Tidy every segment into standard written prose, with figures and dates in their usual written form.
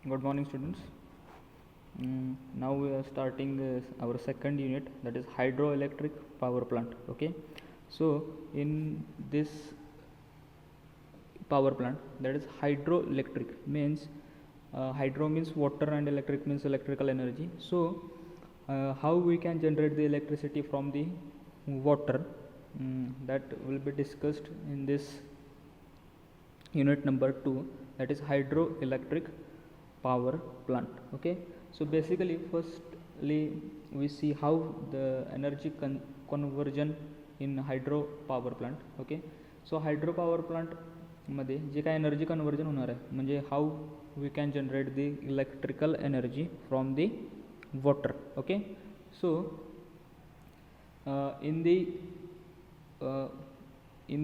Good morning, students. Now we are starting our second unit, that is hydroelectric power plant. Okay, so in this power plant, that is hydroelectric, means hydro means water and electric means electrical energy. So how we can generate the electricity from the water, that will be discussed in this unit number 2, that is hydroelectric power plant. Okay, so basically firstly we see how the energy conversion in hydro power plant. Okay, so hydro power plant मध्ये जे काय energy conversion होणार आहे म्हणजे how we can generate the electrical energy from the water. Okay, so in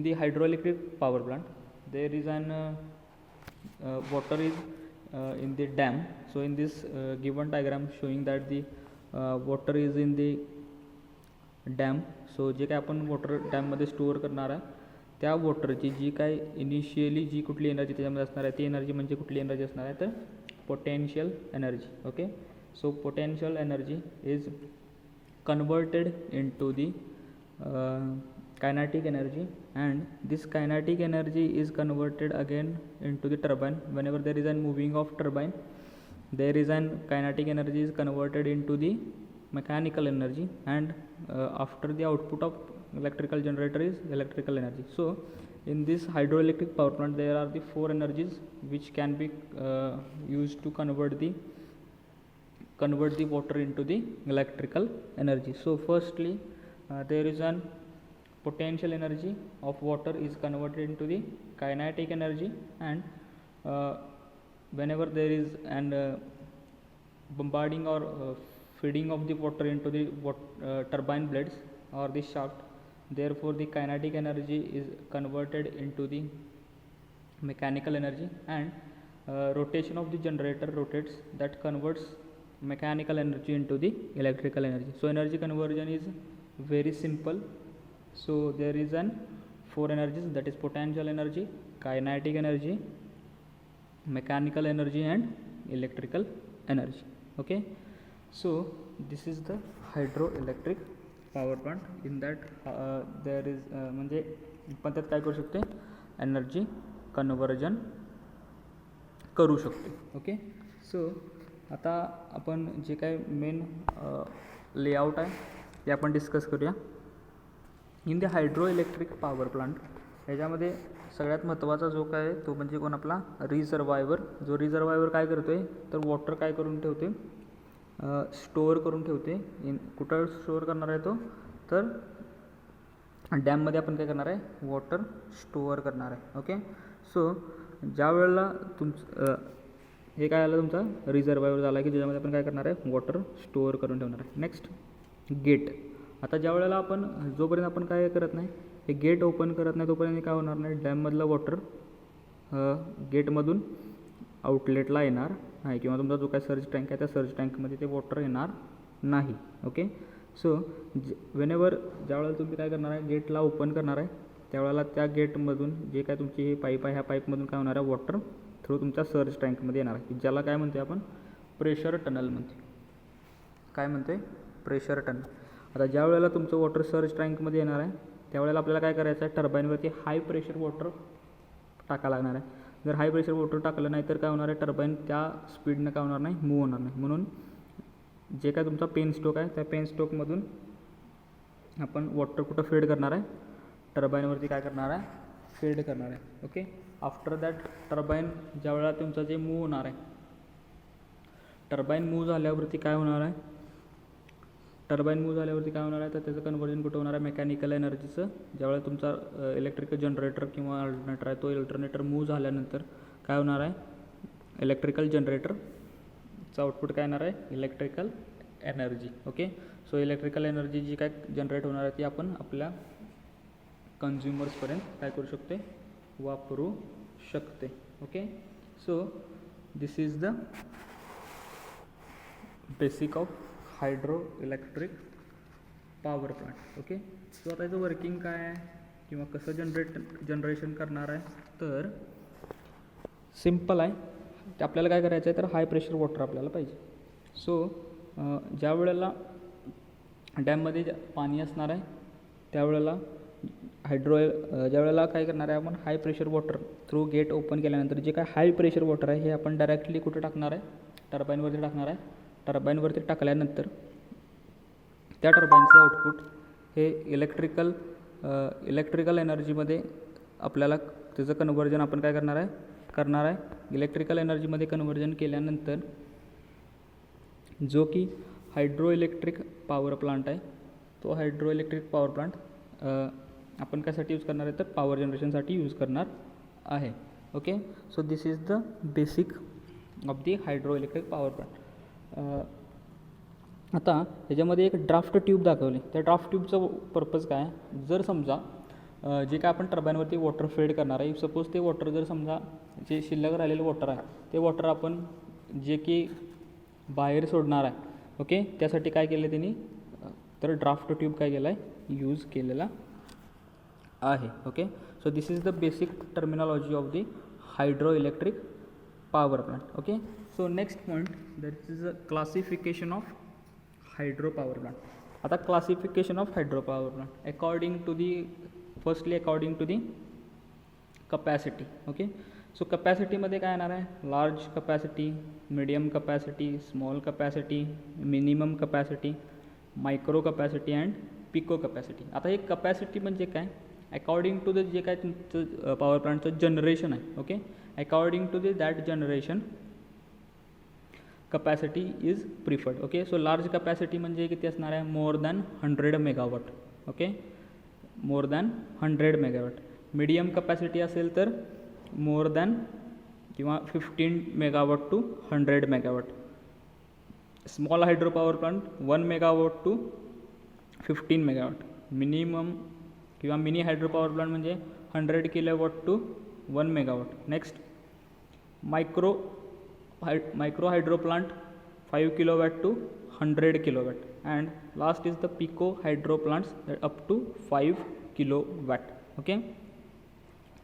the hydroelectric power plant there is an water is in the dam. So in this given diagram showing that the water is in the dam. So जे काय आपण water डॅममध्ये store करणार आहे त्या वॉटरची जी काय initially जी कुठली energy त्याच्यामध्ये असणार आहे ती एनर्जी म्हणजे कुठली एनर्जी असणार आहे तर potential energy. Okay, so potential energy is converted into the kinetic energy, and this kinetic energy is converted again into the turbine. Whenever there is a moving of turbine, there is an kinetic energy is converted into the mechanical energy, and after the output of electrical generator is electrical energy. So in this hydroelectric power plant there are the four energies which can be used to convert the water into the electrical energy. So firstly there is an potential energy of water is converted into the kinetic energy, and whenever there is an bombarding or feeding of the water into the turbine blades or the shaft, therefore the kinetic energy is converted into the mechanical energy, and rotation of the generator rotates, that converts mechanical energy into the electrical energy. So energy conversion is very simple. So there is an four energies, that is potential energy, kinetic energy, mechanical energy and electrical energy. Okay, so this is the hydroelectric power plant. In that there is म्हणजे आपण त्यात काय करू शकते energy conversion करू शकतो. Okay, so आता आपण जे काय मेन लेआउट आहे ते आपण डिस्कस करूया. इन द हायड्रोइलेक्ट्रिक पॉवर प्लांट ह्याच्यामध्ये सगळ्यात महत्त्वाचा जो काय तो म्हणजे कोण आपला रिझर्वायर. जो रिझर्वायर काय करतो आहे तर वॉटर काय करून ठेवते स्टोअर करून ठेवते. कुठं स्टोअर करणार आहे तो तर डॅममध्ये आपण काय करणार आहे वॉटर स्टोअर करणार आहे. ओके, सो ज्या वेळेला हे काय आलं तुमचा रिझर्वायर झाला की ज्याच्यामध्ये आपण काय करणार आहे वॉटर स्टोअर करून ठेवणार आहे. Next gate. आता ज्या वेळेला आपण जोपर्यंत आपण काय करत नाही हे गेट ओपन करत नाही तोपर्यंत काय होणार नाही डॅममधलं वॉटर गेटमधून आउटलेटला येणार नाही किंवा तुमचा जो काय सर्ज टँक आहे त्या सर्ज टँकमध्ये ते वॉटर येणार नाही. ओके, सो वेनेवर ज्यावेळेला तुम्ही काय करणार आहे गेटला ओपन करणार आहे त्यावेळेला त्या गेटमधून जे काय तुमची ही पाईप आहे ह्या पाईपमधून काय होणार आहे वॉटर थ्रू तुमच्या सर्ज टँकमध्ये येणार आहे ज्याला काय म्हणते आपण प्रेशर टनल म्हणते. काय म्हणते प्रेशर टनल. आता ज्या वेळेला तुमचं वॉटर सर्ज टँकमध्ये येणार आहे त्यावेळेला आपल्याला काय करायचं आहे टर्बाईनवरती हाय प्रेशर वॉटर टाकायला लागणार आहे. जर हाय प्रेशर वॉटर टाकलं नाही तर काय होणार आहे टर्बाईन त्या स्पीडनं काय होणार नाही मूव्ह होणार नाही. म्हणून जे काय तुमचा पेन स्ट्रोक आहे त्या पेन स्ट्रोकमधून आपण वॉटर कुठं फेड करणार आहे टर्बाईनवरती काय करणार आहे फेड करणार आहे. ओके, आफ्टर दॅट टर्बाईन ज्या वेळेला तुमचं जे मूव्ह होणार आहे टर्बाईन मूव्ह झाल्यावरती काय होणार आहे टर्बाईन मूव्ह झाल्यावरती काय होणार आहे तर त्याचं कन्वर्जन कुठं होणार आहे मेकॅनिकल एनर्जीचं. ज्यावेळेला तुमचा इलेक्ट्रिकल जनरेटर किंवा अल्टरनेटर आहे तो अल्टरनेटर मूव्ह झाल्यानंतर काय होणार आहे इलेक्ट्रिकल जनरेटरचं आउटपुट काय येणार आहे electrical energy. Okay, so electrical energy जी काय जनरेट होणार आहे ती आपण आपल्या कन्झ्युमर्सपर्यंत काय करू शकते वापरू शकते. Okay, so this is the basic of hydroelectric power plant. Okay, so आता याचं वर्किंग काय आहे किंवा कसं जनरेशन करणार आहे तर सिम्पल आहे. ते आपल्याला काय करायचं आहे तर हाय प्रेशर वॉटर आपल्याला पाहिजे. सो ज्या वेळेला डॅममध्ये पाणी असणार आहे त्यावेळेला ज्या वेळेला काय करणार आहे आपण high pressure water through gate open केल्यानंतर जे काय हाय प्रेशर वॉटर आहे हे आपण डायरेक्टली कुठे टाकणार आहे, टर्बाईनवरती टाकणार आहे. टर्बाईनवरती टाकल्यानंतर त्या टर्बाईनचं आउटपुट हे इलेक्ट्रिकल एनर्जीमध्ये आपल्याला त्याचं कन्व्हर्जन आपण काय करणार आहे. इलेक्ट्रिकल एनर्जीमध्ये कन्व्हर्जन केल्यानंतर जो की हायड्रो इलेक्ट्रिक पॉवर प्लांट आहे, तो हायड्रो इलेक्ट्रिक पॉवर प्लांट आपण कशासाठी यूज करणार आहे तर पॉवर जनरेशनसाठी यूज करणार आहे. Okay, so this is the basic of the hydro electric power plant. आता ह्याच्यामध्ये एक ड्राफ्ट ट्यूब दाखवली. त्या ड्राफ्ट ट्यूबचं पर्पज काय, जर समजा जे काय आपण टर्बाईनवरती वॉटर फेड करणार आहे, सपोज ते वॉटर जर समजा जे शिल्लक राहिलेलं वॉटर आहे ते वॉटर आपण जे की बाहेर सोडणार आहे, ओके, त्यासाठी काय केलं त्यांनी तर ड्राफ्ट ट्यूब काय केला आहे यूज केलेला आहे. Okay, so this is the basic terminology of the hydro electric power plant. Okay, so next point that is a classification of hydro power plant. आता classification of hydro power plant according to the capacity. Okay, so कपॅसिटीमध्ये काय येणार आहे, large capacity, medium capacity, small capacity, minimum capacity, micro capacity and pico capacity. आता हे capacity म्हणजे काय, according to the जे काय तुमचं पॉवर प्लांटचं जनरेशन आहे, okay, according to that generation capacity is preferred. Okay, so large capacity म्हणजे किती असणार आहे, more than 100 megawatt. Okay, more than 100 megawatt. Medium capacity असेल तर मोर दॅन किंवा 15 megawatt to 100 megawatt. Small hydro power plant 1 megawatt to 15 megawatt. Minimum किंवा mini hydro power plant म्हणजे 100 kilowatt to 1 megawatt. Next micro hydro plant 5 kilowatt to 100 kilowatt. And last is the pico hydro plants up to 5 kilowatt. Okay,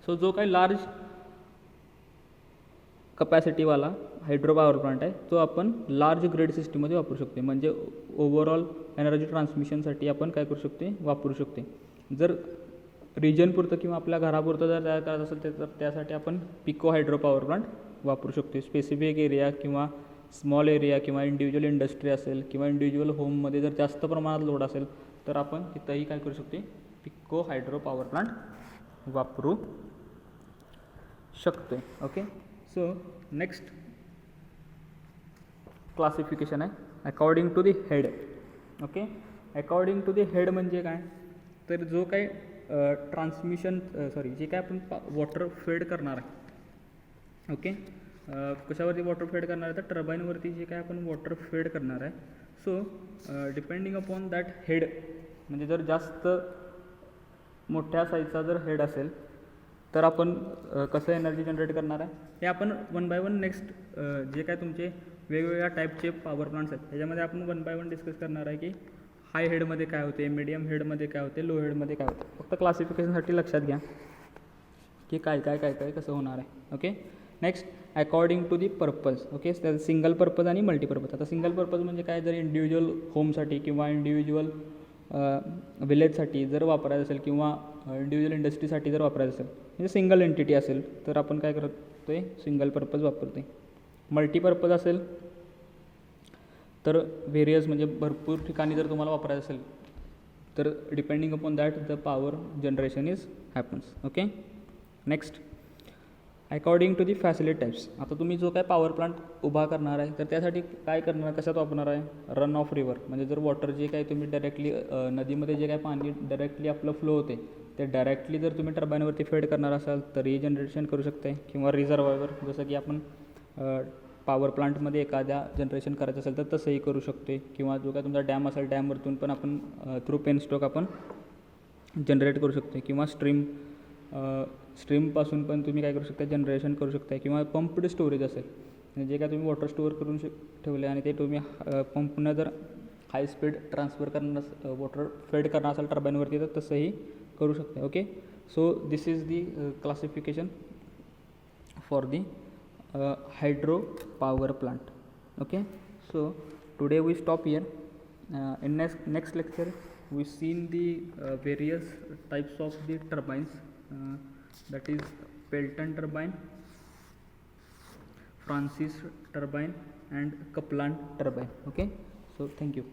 so जो काही large कपॅसिटीवाला hydro power plant आहे तो आपण large grid सिस्टीममध्ये वापरू शकतो. म्हणजे ओव्हरऑल एनर्जी ट्रान्समिशनसाठी आपण काय करू शकते वापरू शकते. जर रिजनपुरतं किंवा आपल्या घरापुरतं जर तयार करायचं असेल तर त्यासाठी आपण पिको हायड्रो पॉवर प्लांट वापरू शकतो. स्पेसिफिक एरिया किंवा स्मॉल एरिया किंवा इंडिव्हिज्युअल इंडस्ट्री असेल किंवा इंडिव्हिज्युअल होममध्ये जर जास्त प्रमाणात लोड असेल तर आपण तिथंही काय करू शकते पिको हायड्रो पॉवर प्लांट वापरू शकतो. ओके, सो नेक्स्ट क्लासिफिकेशन आहे according to the head. Okay, according to the head म्हणजे काय तर जो काही जे काय आपण वॉटर फेड करणार आहे, ओके, कशावरती वॉटर फेड करणार आहे तर टर्बाईनवरती जे काय आपण वॉटर फेड करणार आहे. So depending upon that head, म्हणजे जर जास्त मोठ्या साईजचा जर हेड असेल तर आपण कसं एनर्जी जनरेट करणार आहे हे आपण वन बाय वन नेक्स्ट जे काय तुमचे वेगवेगळ्या टाईपचे पॉवर प्लांट्स आहेत त्याच्यामध्ये आपण वन बाय वन डिस्कस करणार आहे की हाय हेडमध्ये काय होते, मीडियम हेडमध्ये काय होते, लो हेडमध्ये काय होते. फक्त क्लासिफिकेशनसाठी लक्षात घ्या की काय कसं होणार आहे. Okay, next according to the purpose. Okay, single purpose आणि मल्टीपर्पज. आता सिंगल पर्पज म्हणजे काय, जर इंडिव्हिज्युअल होमसाठी किंवा इंडिव्हिज्युअल विलेजसाठी जर वापरायचं असेल किंवा इंडिव्हिज्युअल इंडस्ट्रीसाठी जर वापरायचं असेल म्हणजे सिंगल एंटिटी असेल तर आपण काय करतो आहे सिंगल पर्पज वापरतो. मल्टीपर्पज असेल तर व्हेरियस म्हणजे भरपूर ठिकाणी जर तुम्हाला वापरायचं असेल तर depending upon that the power generation is happens. Okay, next according to the facility types. आता तुम्ही जो काय पॉवर प्लांट उभा करणार आहे तर त्यासाठी काय करणार, कशात वापरणार आहे, रन ऑफ रिव्हर. म्हणजे जर वॉटर जे काय तुम्ही डायरेक्टली नदीमध्ये जे काय पाणी डायरेक्टली आपलं फ्लो होते ते डायरेक्टली जर तुम्ही टर्बाईनवरती फेड करणार असाल तर रिजनरेशन करू शकते. किंवा रिझर्वायर जसं की आपण पॉवर प्लांटमध्ये एखाद्या जनरेशन करायचं असेल तर तसंही करू शकते. किंवा जो काय तुमचा डॅम असेल डॅमवरतून पण आपण थ्रू पेनस्टॉक आपण जनरेट करू शकतो. किंवा स्ट्रीमपासून पण तुम्ही काय करू शकता जनरेशन करू शकता. किंवा पंप्ड स्टोरेज असेल म्हणजे जे काय तुम्ही वॉटर स्टोअर करून ठेवले आणि ते तुम्ही पंपनं जर हाय स्पीड ट्रान्सफर करणार वॉटर फेड करणार असाल टर्बाईनवरती तर तसंही करू शकता. Okay, so this is the classification for the hydro power plant. Okay, so today we stop here. In next lecture we've seen the various types of the turbines, that is Pelton turbine, Francis turbine and Kaplan turbine. Okay, so thank you.